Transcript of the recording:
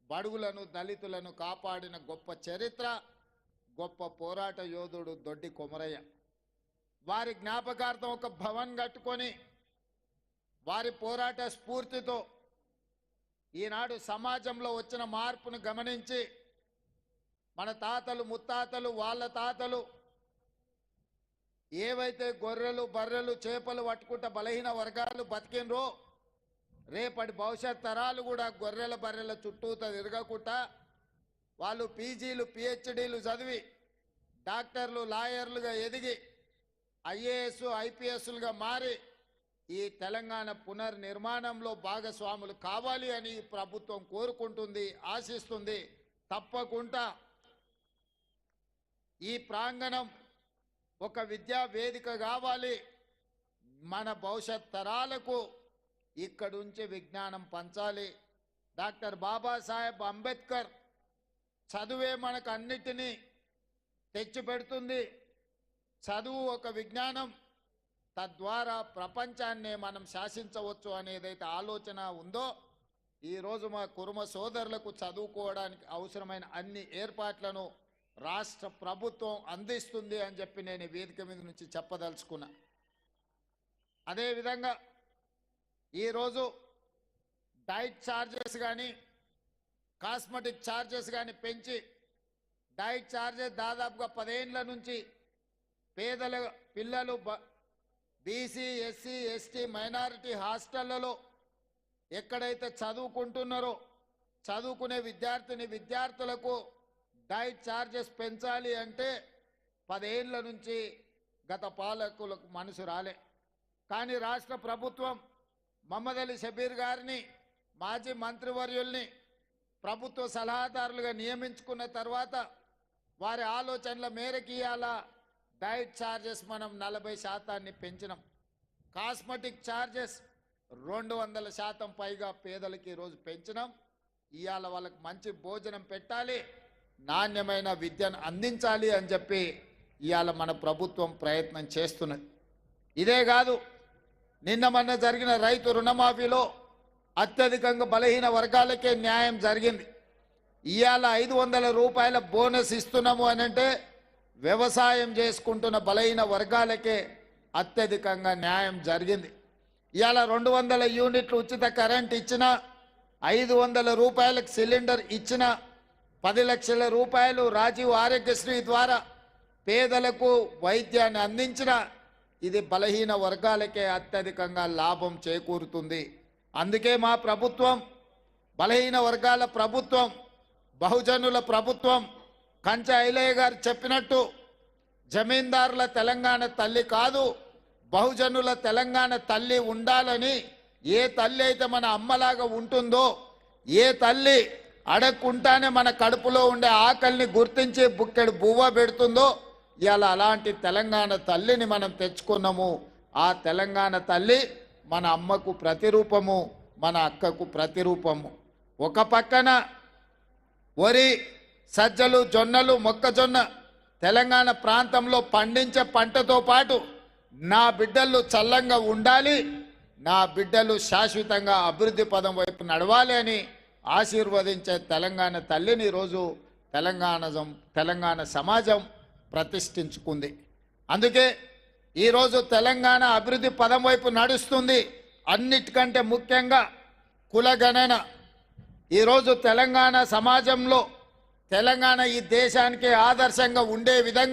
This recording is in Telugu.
బడుగులను దళితులను కాపాడిన గొప్ప చరిత్ర, గొప్ప పోరాట యోధుడు దొడ్డి కొమరయ్య. వారి జ్ఞాపకార్థం ఒక భవన్ కట్టుకొని వారి పోరాట స్ఫూర్తితో ఈనాడు సమాజంలో వచ్చిన మార్పును గమనించి మన తాతలు ముత్తాతలు వాళ్ళ తాతలు ఏవైతే గొర్రెలు బర్రెలు చేపలు పట్టుకుంటా బలహీన వర్గాలు బతికినరో రేపటి భవిష్యత్ తరాలు కూడా గొర్రెల బర్రెల చుట్టూతా తిరగకుండా వాళ్ళు పీజీలు పిహెచ్డీలు చదివి డాక్టర్లు లాయర్లుగా ఎదిగి ఐఏఎస్ ఐపీఎస్లుగా మారి ఈ తెలంగాణ పునర్నిర్మాణంలో భాగస్వాములు కావాలి అని ప్రభుత్వం కోరుకుంటుంది, ఆశిస్తుంది. తప్పకుండా ఈ ప్రాంగణం ఒక విద్యా వేదిక కావాలి. మన భవిష్యత్ తరాలకు ఇక్కడుంచి విజ్ఞానం పంచాలి. డాక్టర్ బాబాసాహెబ్ అంబేద్కర్ చదువే మనకు అన్నిటినీ తెచ్చిపెడుతుంది. చదువు ఒక విజ్ఞానం, తద్వారా ప్రపంచాన్నే మనం శాసించవచ్చు అనేదైతే ఆలోచన ఉందో ఈరోజు మా కుర్మ సోదరులకు చదువుకోవడానికి అవసరమైన అన్ని ఏర్పాట్లను రాష్ట్ర ప్రభుత్వం అందిస్తుంది అని చెప్పి నేను ఈ వేదిక మీద నుంచి చెప్పదలుచుకున్నా. అదేవిధంగా ఈరోజు డైట్ ఛార్జెస్ కానీ కాస్మెటిక్ ఛార్జెస్ కానీ పెంచి డైట్ ఛార్జెస్ దాదాపుగా 10 ఏళ్ల నుంచి పేదల పిల్లలు బీసీ ఎస్సీ ఎస్టీ మైనారిటీ హాస్టళ్లలో ఎక్కడైతే చదువుకుంటున్నారో చదువుకునే విద్యార్థులకు డైట్ ఛార్జెస్ పెంచాలి అంటే 10 ఏళ్ల నుంచి గత పాలకులకు మనసు రాలే. కానీ రాష్ట్ర ప్రభుత్వం మహమ్మద్ అలీ షబీర్ గారిని మాజీ మంత్రివర్యుల్ని ప్రభుత్వ సలహాదారులుగా నియమించుకున్న తర్వాత వారి ఆలోచనల మేరకు ఇవాళ డైట్ ఛార్జెస్ మనం 40% పెంచినాం. కాస్మెటిక్ ఛార్జెస్ 200% పైగా పేదలకి ఈరోజు పెంచినాం. ఇవాళ వాళ్ళకి మంచి భోజనం పెట్టాలి, నాణ్యమైన విద్యను అందించాలి అని చెప్పి ఇవాళ మన ప్రభుత్వం ప్రయత్నం చేస్తున్నది. ఇదే కాదు, నిన్న మొన్న జరిగిన రైతు రుణమాఫీలో అత్యధికంగా బలహీన వర్గాలకే న్యాయం జరిగింది. ఇవాళ 500 రూపాయల బోనస్ ఇస్తున్నాము అని అంటే వ్యవసాయం చేసుకుంటున్న బలహీన వర్గాలకే అత్యధికంగా న్యాయం జరిగింది. ఇవాళ 200 యూనిట్లు ఉచిత కరెంట్ ఇచ్చిన, 500 రూపాయలకు సిలిండర్ ఇచ్చిన, 10 లక్షల రూపాయలు రాజీవ్ ఆరోగ్యశ్రీ ద్వారా పేదలకు వైద్యాన్ని అందించిన, ఇది బలహీన వర్గాలకే అత్యధికంగా లాభం చేకూరుతుంది. అందుకే మా ప్రభుత్వం బలహీన వర్గాల ప్రభుత్వం, బహుజనుల ప్రభుత్వం. కంచ ఐలయ్య గారు చెప్పినట్టు జమీందారుల తెలంగాణ తల్లి కాదు, బహుజనుల తెలంగాణ తల్లి ఉండాలని, ఏ తల్లి అయితే మన అమ్మలాగా ఉంటుందో, ఏ తల్లి అడగకుండానే మన కడుపులో ఉండే ఆకలిని గుర్తించి బుక్కెడు బువ్వ పెడుతుందో ఇలా అలాంటి తెలంగాణ తల్లిని మనం తెచ్చుకున్నాము. ఆ తెలంగాణ తల్లి మన అమ్మకు ప్రతిరూపము, మన అక్కకు ప్రతిరూపము. ఒక పక్కన వరి, సజ్జలు, జొన్నలు, మొక్కజొన్న తెలంగాణ ప్రాంతంలో పండించే పంటతో పాటు నా బిడ్డలు చల్లంగా ఉండాలి, నా బిడ్డలు శాశ్వతంగా అభివృద్ధి పదం వైపు నడవాలి అని ఆశీర్వదించే తెలంగాణ తల్లిని ఈరోజు తెలంగాణ సమాజం ప్రతిష్ఠించుకుంది. అందుకే ఈరోజు తెలంగాణ అభివృద్ధి పదం వైపు నడుస్తుంది. అన్నిటికంటే ముఖ్యంగా కులగణన. ఈరోజు తెలంగాణ సమాజంలో తెలంగాణ ఈ దేశానికి ఆదర్శంగా ఉండే విధంగా